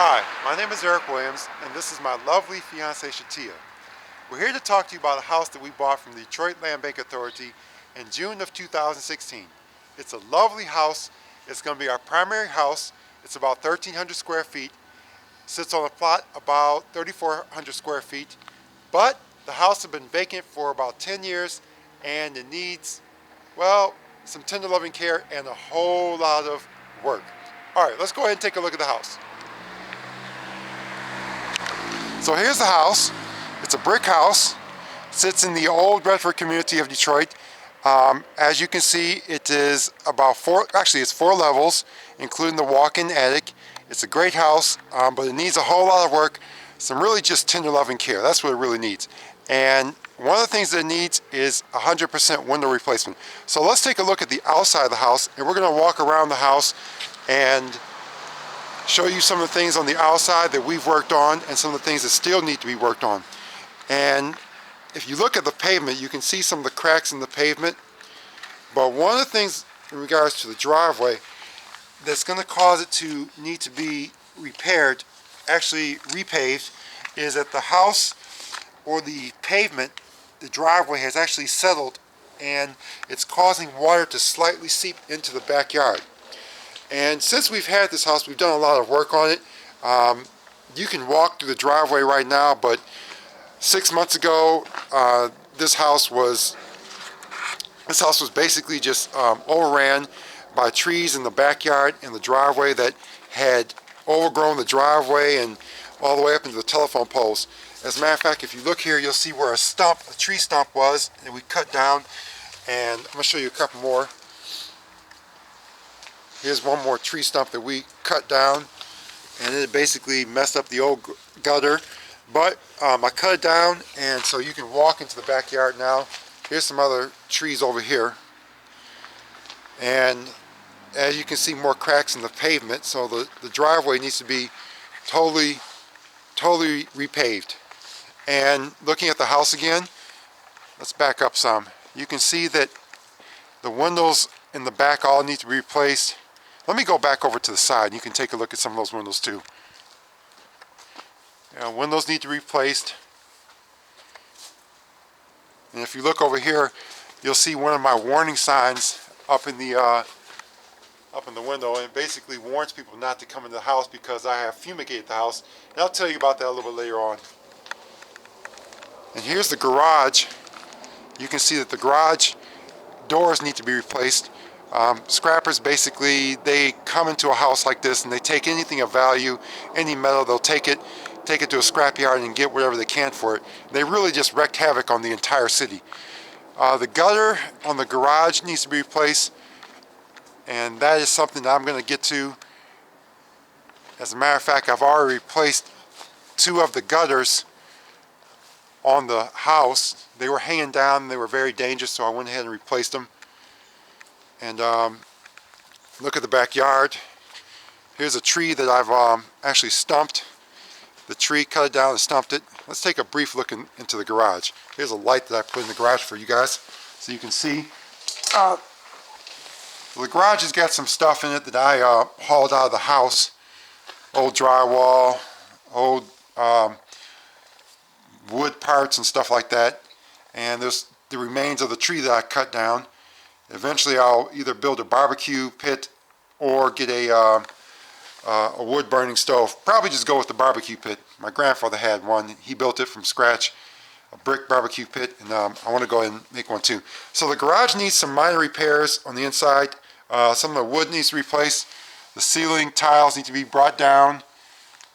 Hi, my name is Eric Williams, and this is my lovely fiancée Shatia. We're here to talk to you about a house that we bought from the Detroit Land Bank Authority in June of 2016. It's a lovely house. It's going to be our primary house. It's about 1,300 square feet, sits on a plot about 3,400 square feet, but the house has been vacant for about 10 years and it needs, well, some tender loving care and a whole lot of work. All right, let's go ahead and take a look at the house. So here's the house. It's a brick house. Sits in the old Redford community of Detroit. As you can see, it is about it's four levels, including the walk-in attic. It's a great house, but it needs a whole lot of work. Some really just tender loving care. That's what it really needs. And one of the things that it needs is 100% window replacement. So let's take a look at the outside of the house, and we're going to walk around the house and show you some of the things on the outside that we've worked on and some of the things that still need to be worked on. And if you look at the pavement, you can see some of the cracks in the pavement. But one of the things in regards to the driveway that's going to cause it to need to be repaired, actually repaved, is that the house or the pavement, the driveway has actually settled and it's causing water to slightly seep into the backyard. And since we've had this house, we've done a lot of work on it. You can walk through the driveway right now, but 6 months ago, this house was basically just overran by trees in the backyard and the driveway that had overgrown the driveway and all the way up into the telephone poles. As a matter of fact, if you look here, you'll see where a tree stump was, and we cut down. And I'm going to show you a couple more. Here's one more tree stump that we cut down, and it basically messed up the old gutter. But I cut it down, and so you can walk into the backyard now. Here's some other trees over here. And as you can see, more cracks in the pavement, so the driveway needs to be totally repaved. And looking at the house again, let's back up some. You can see that the windows in the back all need to be replaced. Let me go back over to the side. You can take a look at some of those windows too. Windows need to be replaced. And if you look over here, you'll see one of my warning signs up in the window, and it basically warns people not to come into the house because I have fumigated the house. And I'll tell you about that a little bit later on. And here's the garage. You can see that the garage doors need to be replaced. Scrappers, basically, they come into a house like this and they take anything of value, any metal, they'll take it to a scrapyard and get whatever they can for it. They really just wreaked havoc on the entire city. The gutter on the garage needs to be replaced, and that is something that I'm going to get to. As a matter of fact, I've already replaced two of the gutters on the house. They were hanging down, they were very dangerous, so I went ahead and replaced them. And look at the backyard. Here's a tree that I've actually stumped. The tree, cut it down and stumped it. Let's take a brief look into the garage. Here's a light that I put in the garage for you guys so you can see. The garage has got some stuff in it that I hauled out of the house. Old drywall, old wood parts and stuff like that. And there's the remains of the tree that I cut down. Eventually I'll either build a barbecue pit or get a wood burning stove. Probably just go with the barbecue pit. My grandfather had one. He built it from scratch, a brick barbecue pit, and I want to go ahead and make one too. So the garage needs some minor repairs on the inside. Some of the wood needs to be replaced. The ceiling tiles need to be brought down.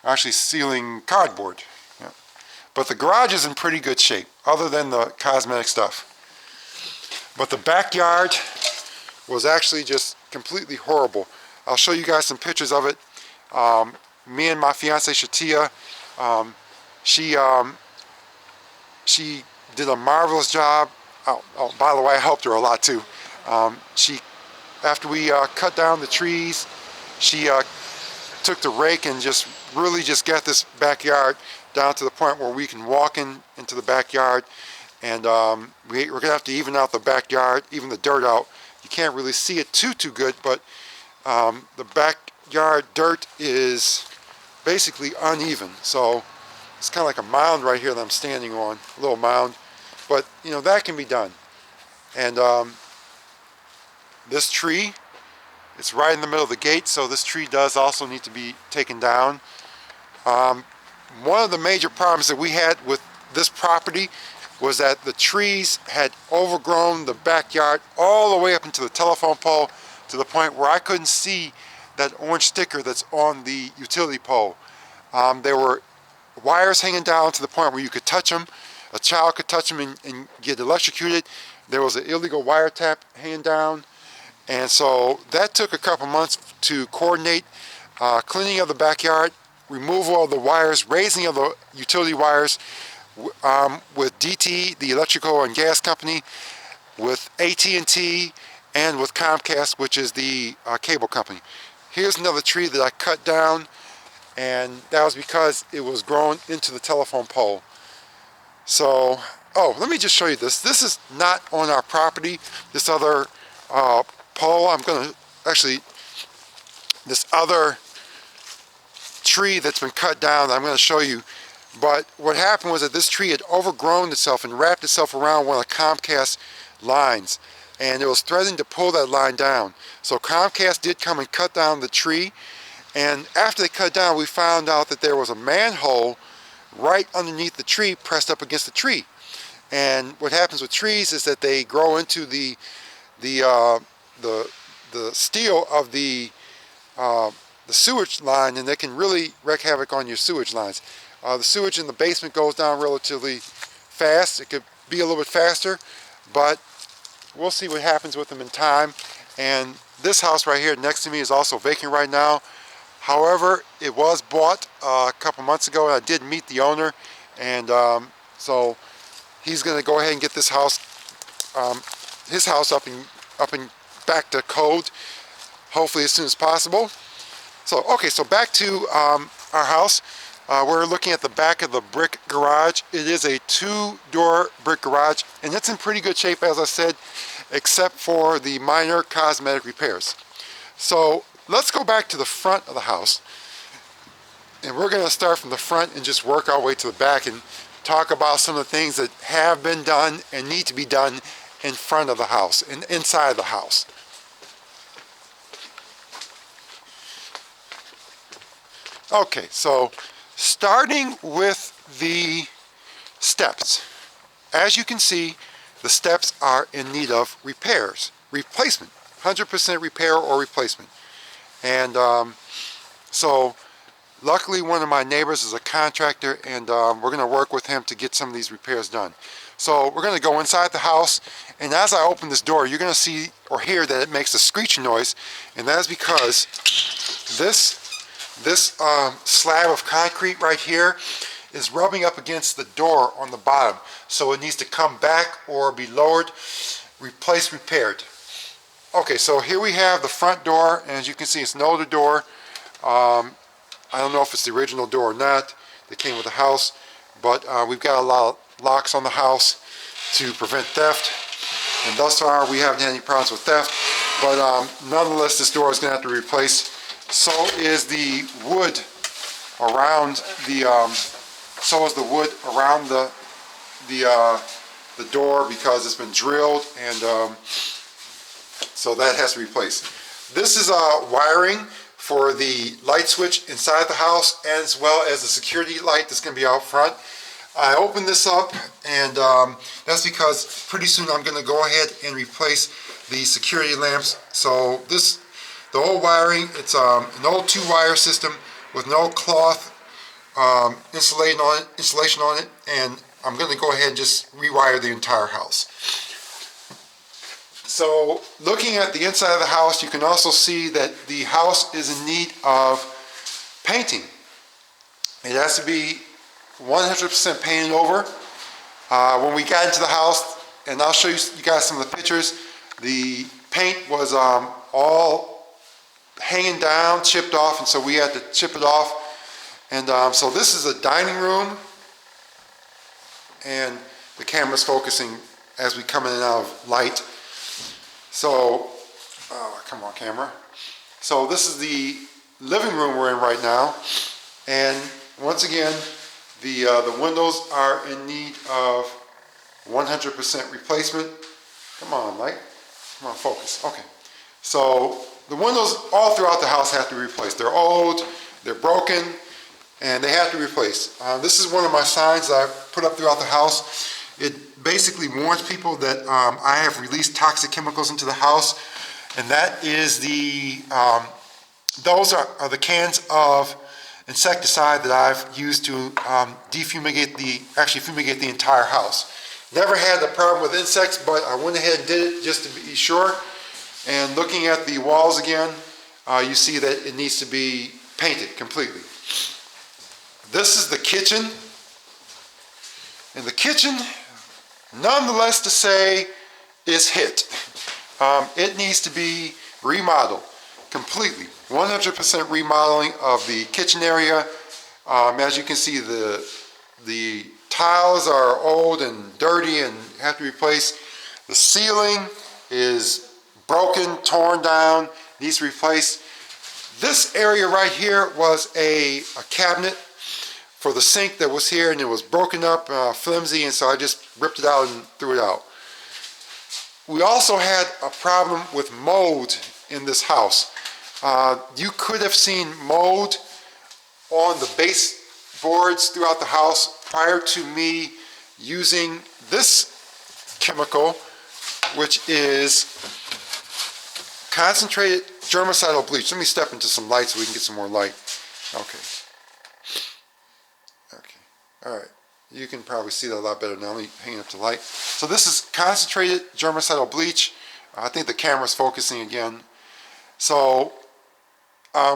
Actually, ceiling cardboard. Yeah. But the garage is in pretty good shape, other than the cosmetic stuff. But the backyard was actually just completely horrible. I'll show you guys some pictures of it. Me and my fiancée Shatia, she did a marvelous job. Oh, by the way, I helped her a lot too. After we cut down the trees, she took the rake and just really just got this backyard down to the point where we can walk into the backyard. And we're going to have to even out the backyard, even the dirt out. You can't really see it too good, but the backyard dirt is basically uneven. So it's kind of like a mound right here that I'm standing on, a little mound. But you know, that can be done. And this tree, it's right in the middle of the gate, so this tree does also need to be taken down. One of the major problems that we had with this property was that the trees had overgrown the backyard all the way up into the telephone pole, to the point where I couldn't see that orange sticker that's on the utility pole. There were wires hanging down to the point where you could touch them. A child could touch them and get electrocuted. There was an illegal wiretap hanging down. And so that took a couple months to coordinate, cleaning of the backyard, removal of the wires, raising of the utility wires with DT, the electrical and gas company, with AT&T, and with Comcast, which is the cable company. Here's another tree that I cut down, and that was because it was grown into the telephone pole. So, oh, let me just show you this. This is not on our property. This other pole, I'm going to actually, this other tree that's been cut down, I'm going to show you. But what happened was that this tree had overgrown itself and wrapped itself around one of the Comcast lines, and it was threatening to pull that line down. So Comcast did come and cut down the tree, and after they cut down, we found out that there was a manhole right underneath the tree, pressed up against the tree. And what happens with trees is that they grow into the steel of the sewage line, and they can really wreak havoc on your sewage lines. The sewage in the basement goes down relatively fast. It could be a little bit faster, but we'll see what happens with them in time. And this house right here next to me is also vacant right now. However, it was bought a couple months ago, and I did meet the owner, and so he's going to go ahead and get this house, his house up and back to code, hopefully as soon as possible. So, okay, so back to our house. We're looking at the back of the brick garage. It is a 2-door brick garage, and it's in pretty good shape, as I said, except for the minor cosmetic repairs. So let's go back to the front of the house, and we're going to start from the front and just work our way to the back and talk about some of the things that have been done and need to be done in front of the house and inside the house. Okay, so starting with the steps. As you can see, the steps are in need of replacement, 100% repair or replacement. And so luckily one of my neighbors is a contractor, and we're going to work with him to get some of these repairs done. So we're going to go inside the house, and as I open this door, you're going to see or hear that it makes a screeching noise, and that is because this slab of concrete right here is rubbing up against the door on the bottom, so it needs to come back or be lowered, replaced, repaired. Okay, so here we have the front door, and as you can see, it's an older door. I don't know if it's the original door or not that came with the house, but we've got a lot of locks on the house to prevent theft, and thus far we haven't had any problems with theft, but nonetheless this door is going to have to be replaced. So is the wood around the door, because it's been drilled, and so that has to be replaced. This is wiring for the light switch inside the house, as well as the security light that's going to be out front. I opened this up, and that's because pretty soon I'm going to go ahead and replace the security lamps. So the old wiring, it's an old 2-wire system with no cloth insulation on it, and I'm going to go ahead and just rewire the entire house. So looking at the inside of the house, you can also see that the house is in need of painting. It has to be 100% painted over. When we got into the house, and I'll show you guys some of the pictures, the paint was all hanging down, chipped off, and so we had to chip it off. And so this is a dining room, and the camera's focusing as we come in and out of light. So, come on camera. So this is the living room we're in right now. And once again, the windows are in need of 100% replacement. Come on, light. Come on, focus. Okay. So the windows all throughout the house have to be replaced. They're old, they're broken, and they have to be replaced. This is one of my signs that I've put up throughout the house. It basically warns people that I have released toxic chemicals into the house, and that is those are the cans of insecticide that I've used to fumigate the entire house. Never had a problem with insects, but I went ahead and did it just to be sure. And looking at the walls again, you see that it needs to be painted completely. This is the kitchen. And the kitchen, nonetheless to say, is hit. It needs to be remodeled completely. 100% remodeling of the kitchen area. As you can see, the tiles are old and dirty and have to be replaced. The ceiling is broken, torn down, needs to be replaced. This area right here was a cabinet for the sink that was here, and it was broken up, flimsy, and so I just ripped it out and threw it out. We also had a problem with mold in this house. You could have seen mold on the baseboards throughout the house prior to me using this chemical, which is concentrated germicidal bleach. Let me step into some light so we can get some more light. Okay. All right. You can probably see that a lot better now. Let me hang it up to light. So this is concentrated germicidal bleach. I think the camera's focusing again. So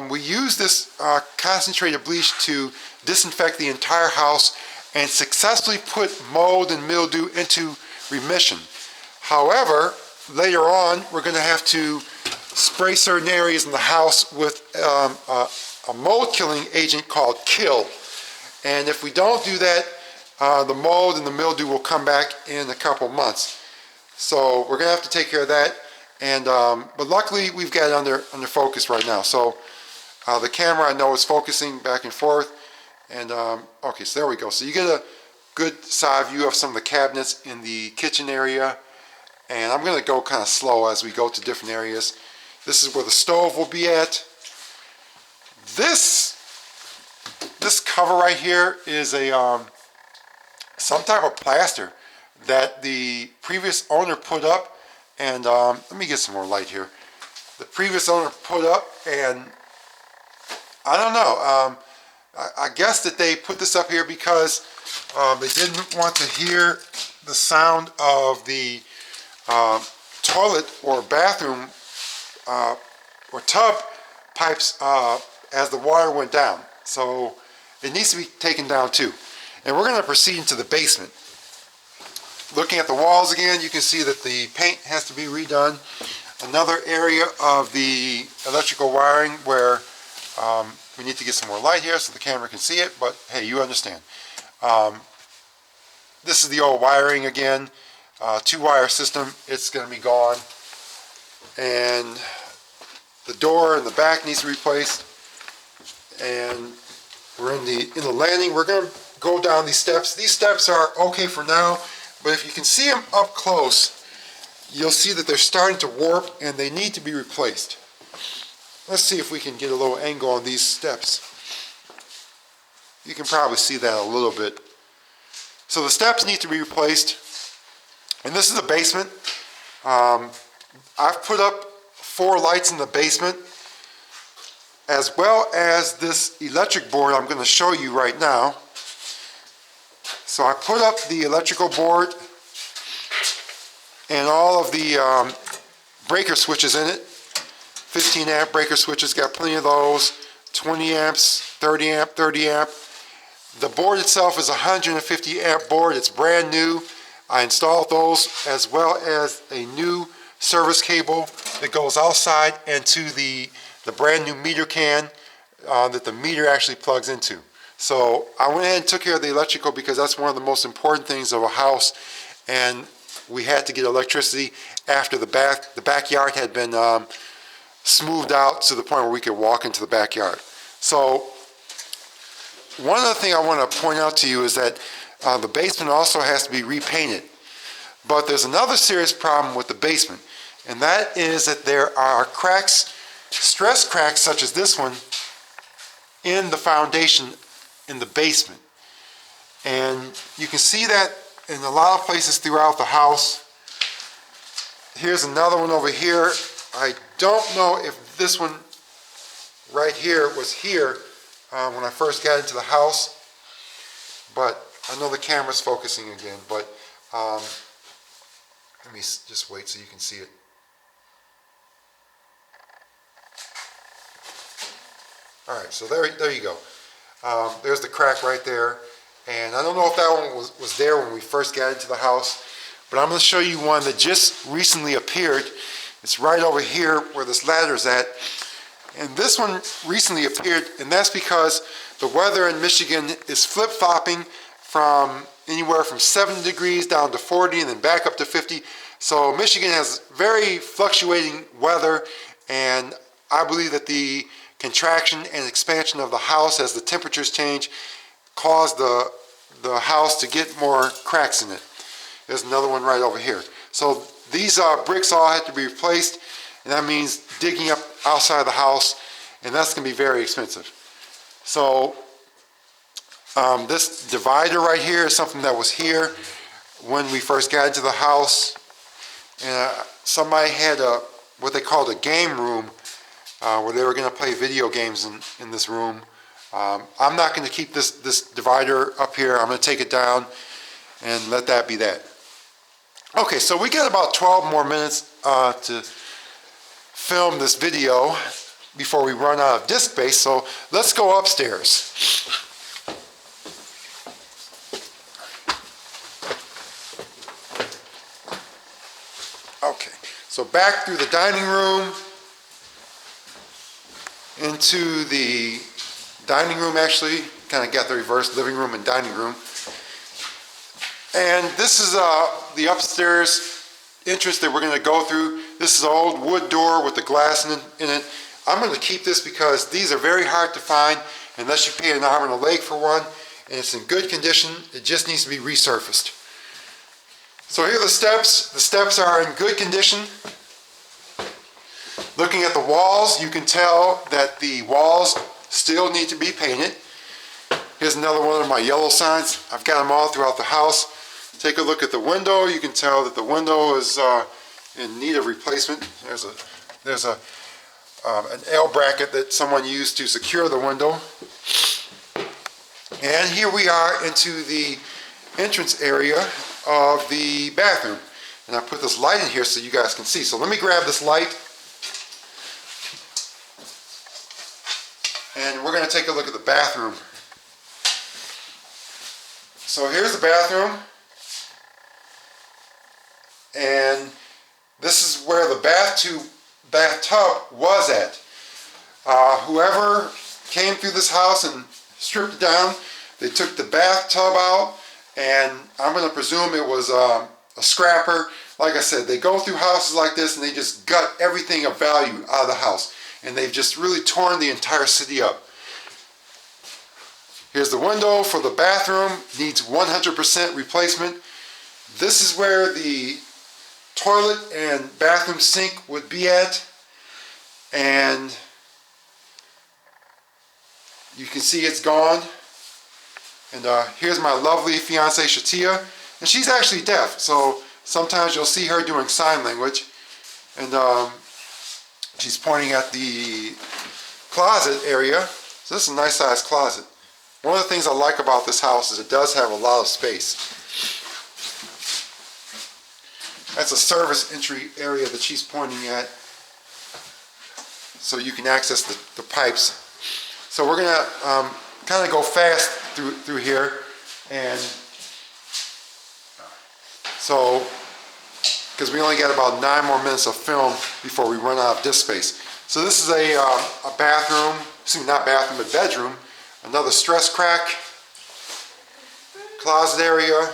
we use this concentrated bleach to disinfect the entire house and successfully put mold and mildew into remission. However, later on, we're going to have to spray certain areas in the house with a mold killing agent called Kill. And if we don't do that, the mold and the mildew will come back in a couple months. So we're going to have to take care of that. And but luckily we've got it under focus right now. So the camera I know is focusing back and forth. And okay, so there we go. So you get a good side view of some of the cabinets in the kitchen area. And I'm going to go kind of slow as we go to different areas. This is where the stove will be at. This cover right here is a some type of plaster that the previous owner put up, and let me get some more light here. The previous owner put up, and I don't know. I guess that they put this up here because they didn't want to hear the sound of the toilet or bathroom or tub pipes as the water went down. So it needs to be taken down too. And we're going to proceed into the basement. Looking at the walls again, you can see that the paint has to be redone. Another area of the electrical wiring where we need to get some more light here so the camera can see it, but hey, you understand. This is the old wiring again, two-wire system. It's going to be gone. And the door in the back needs to be replaced. And we're in the landing. We're going to go down these steps. These steps are okay for now, but if you can see them up close, you'll see that they're starting to warp and they need to be replaced. Let's see if we can get a little angle on these steps. You can probably see that a little bit. So the steps need to be replaced. And this is a basement. I've put up 4 lights in the basement, as well as this electric board I'm going to show you right now. So I put up the electrical board and all of the breaker switches in it. 15 amp breaker switches, got plenty of those. 20 amps, 30 amp, 30 amp. The board itself is a 150 amp board. It's brand new. I installed those, as well as a new service cable that goes outside and to the brand new meter can that the meter actually plugs into. So I went ahead and took care of the electrical because that's one of the most important things of a house, and we had to get electricity after the backyard had been smoothed out to the point where we could walk into the backyard. So one other thing I want to point out to you is that the basement also has to be repainted. But there's another serious problem with the basement, and that is that there are cracks, stress cracks such as this one, in the foundation in the basement. And you can see that in a lot of places throughout the house. Here's another one over here. I don't know if this one right here was here when I first got into the house, but I know the camera's focusing again, but let me just wait so you can see it. Alright, so there you go. There's the crack right there, and I don't know if that one was there when we first got into the house, but I'm going to show you one that just recently appeared. It's right over here where this ladder is at. And this one recently appeared, and that's because the weather in Michigan is flip-flopping from anywhere from 70 degrees down to 40 and then back up to 50. So Michigan has very fluctuating weather, and I believe that the contraction and expansion of the house as the temperatures change caused the house to get more cracks in it. There's another one right over here. So these bricks all have to be replaced, and that means digging up outside the house, and that's going to be very expensive. So this divider right here is something that was here when we first got into the house, and somebody had what they called a game room where they were going to play video games in this room. I'm not going to keep this divider up here. I'm going to take it down and let that be that. Okay, so we got about 12 more minutes to film this video before we run out of disk space, so let's go upstairs. Okay, so back through the dining room, into the dining room actually, kind of got the reverse, living room and dining room. And this is the upstairs entrance that we're going to go through. This is an old wood door with the glass in it. I'm going to keep this because these are very hard to find unless you pay an arm and a leg for one, and it's in good condition. It just needs to be resurfaced. So here are the steps. The steps are in good condition. Looking at the walls, you can tell that the walls still need to be painted. Here's another one of my yellow signs. I've got them all throughout the house. Take a look at the window. You can tell that the window is in need of replacement. There's an L bracket that someone used to secure the window. And here we are into the entrance area of the bathroom. And I put this light in here so you guys can see. So let me grab this light. And we're going to take a look at the bathroom. So here's the bathroom. And this is where the bathtub was at. Whoever came through this house and stripped it down, they took the bathtub out, and I'm going to presume it was a scrapper. Like I said, they go through houses like this and they just gut everything of value out of the house. And they've just really torn the entire city up. Here's the window for the bathroom. Needs 100% replacement. This is where the toilet and bathroom sink would be at. And you can see it's gone. And here's my lovely fiance Shatia. And she's actually deaf, so sometimes you'll see her doing sign language. And she's pointing at the closet area. So this is a nice sized closet. One of the things I like about this house is it does have a lot of space. That's a service entry area that she's pointing at, so you can access the pipes. So we're going to kind of go fast through here, and so because we only got about 9 more minutes of film before we run out of disk space. So this is a bathroom, excuse me, not bathroom, but bedroom. Another stress crack, closet area,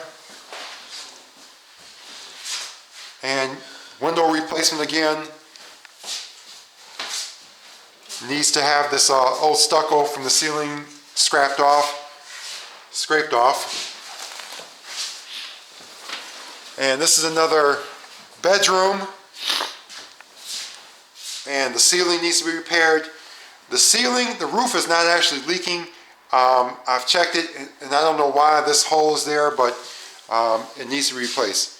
and window replacement again. Needs to have this old stucco from the ceiling scrapped off. scraped off. And this is another bedroom. And the ceiling needs to be repaired. The ceiling, the roof is not actually leaking. I've checked it, and I don't know why this hole is there, but it needs to be replaced.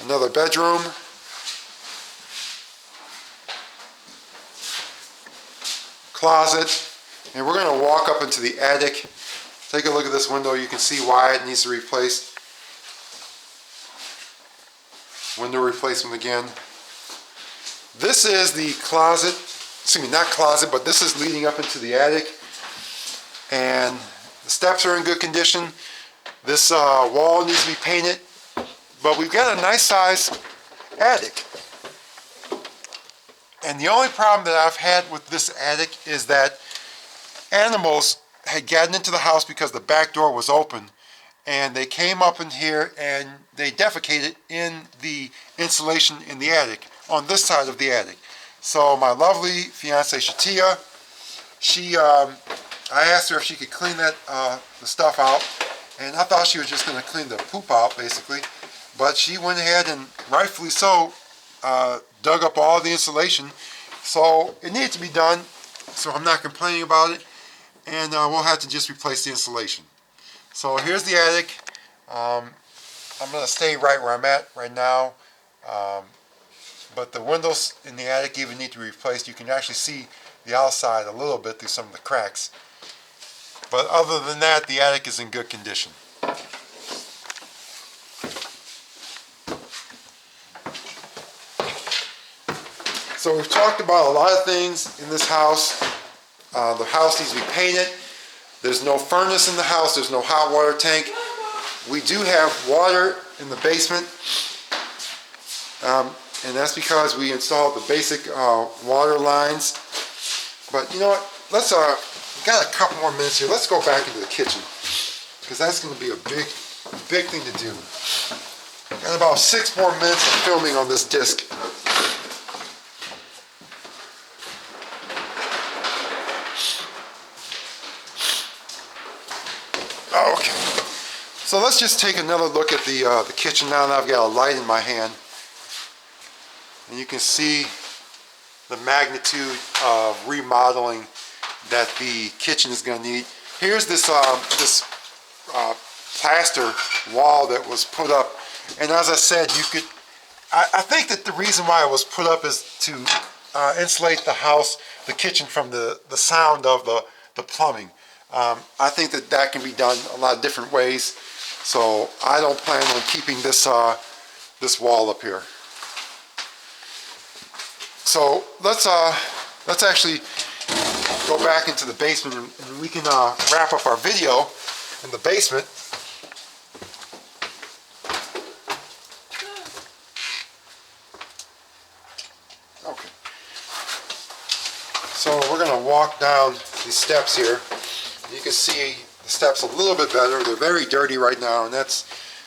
Another bedroom. Closet. And we're going to walk up into the attic. Take a look at this window. You can see why it needs to be replaced. Window replacement again. This is the closet. Excuse me, not closet, but this is leading up into the attic. And the steps are in good condition. This wall needs to be painted. But we've got a nice size attic. And the only problem that I've had with this attic is that animals had gotten into the house because the back door was open, and they came up in here and they defecated in the insulation in the attic, on this side of the attic. So my lovely fiance Shatia, I asked her if she could clean that the stuff out, and I thought she was just going to clean the poop out basically, but she went ahead and rightfully so dug up all the insulation. So it needed to be done, so I'm not complaining about it, and we'll have to just replace the insulation. So here's the attic. I'm going to stay right where I'm at right now, but the windows in the attic even need to be replaced. You can actually see the outside a little bit through some of the cracks. But other than that, the attic is in good condition. So we've talked about a lot of things in this house. The house needs to be painted. There's no furnace in the house. There's no hot water tank. We do have water in the basement. And that's because we installed the basic water lines. But you know what? Let's got a couple more minutes here. Let's go back into the kitchen, because that's going to be a big thing to do. Got about 6 more minutes of filming on this disc. Okay, so let's just take another look at the kitchen now that I've got a light in my hand, and you can see the magnitude of remodeling that the kitchen is going to need. Here's this plaster wall that was put up, and as I said, I think that the reason why it was put up is to insulate the house, the kitchen, from the sound of the plumbing. I think that can be done a lot of different ways, so I don't plan on keeping this this wall up here. So let's actually go back into the basement, and we can wrap up our video in the basement. Okay. So we're going to walk down these steps here. You can see the steps a little bit better. They're very dirty right now, and that's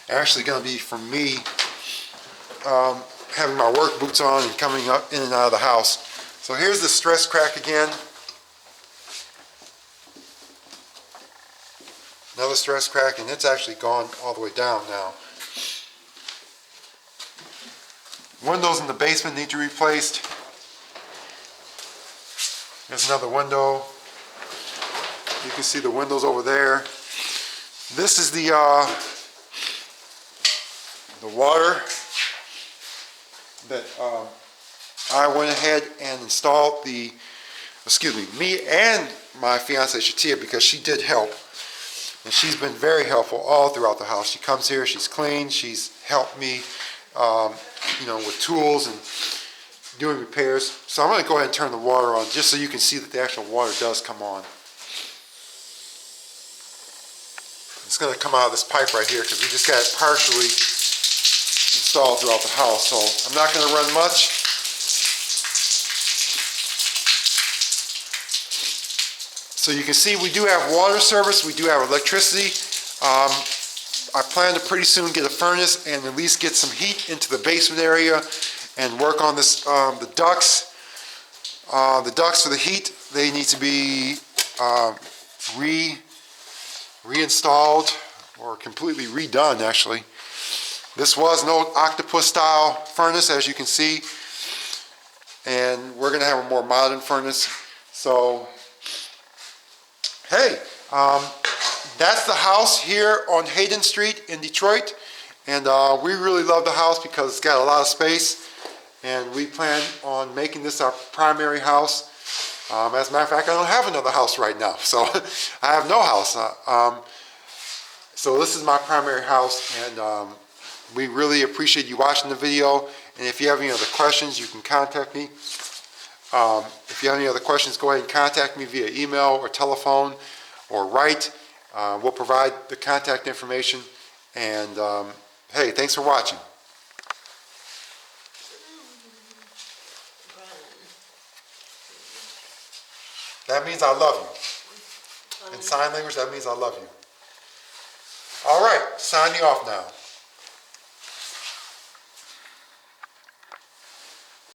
actually going to be from me having my work boots on and coming up in and out of the house. So here's the stress crack again. Another stress crack, and it's actually gone all the way down now. Windows in the basement need to be replaced. There's another window. You can see the windows over there. This is the water that I went ahead and installed me and my fiance Shatia, because she did help. And she's been very helpful all throughout the house. She comes here, she's cleaned, she's helped me with tools and doing repairs. So I'm going to go ahead and turn the water on just so you can see that the actual water does come on. It's going to come out of this pipe right here because we just got it partially installed throughout the house. So I'm not going to run much. So you can see we do have water service, we do have electricity. I plan to pretty soon get a furnace and at least get some heat into the basement area and work on this, the ducts. The ducts for the heat, they need to be reinstalled or completely redone actually. This was an old octopus style furnace, as you can see, and we're going to have a more modern furnace. So hey, that's the house here on Hayden Street in Detroit, and we really love the house because it's got a lot of space, and we plan on making this our primary house. As a matter of fact, I don't have another house right now, so I have no house. So this is my primary house, and we really appreciate you watching the video. And if you have any other questions, you can contact me. If you have any other questions, go ahead and contact me via email or telephone or write. We'll provide the contact information. And hey, thanks for watching. That means I love you. In sign language, that means I love you. All right, signing off now.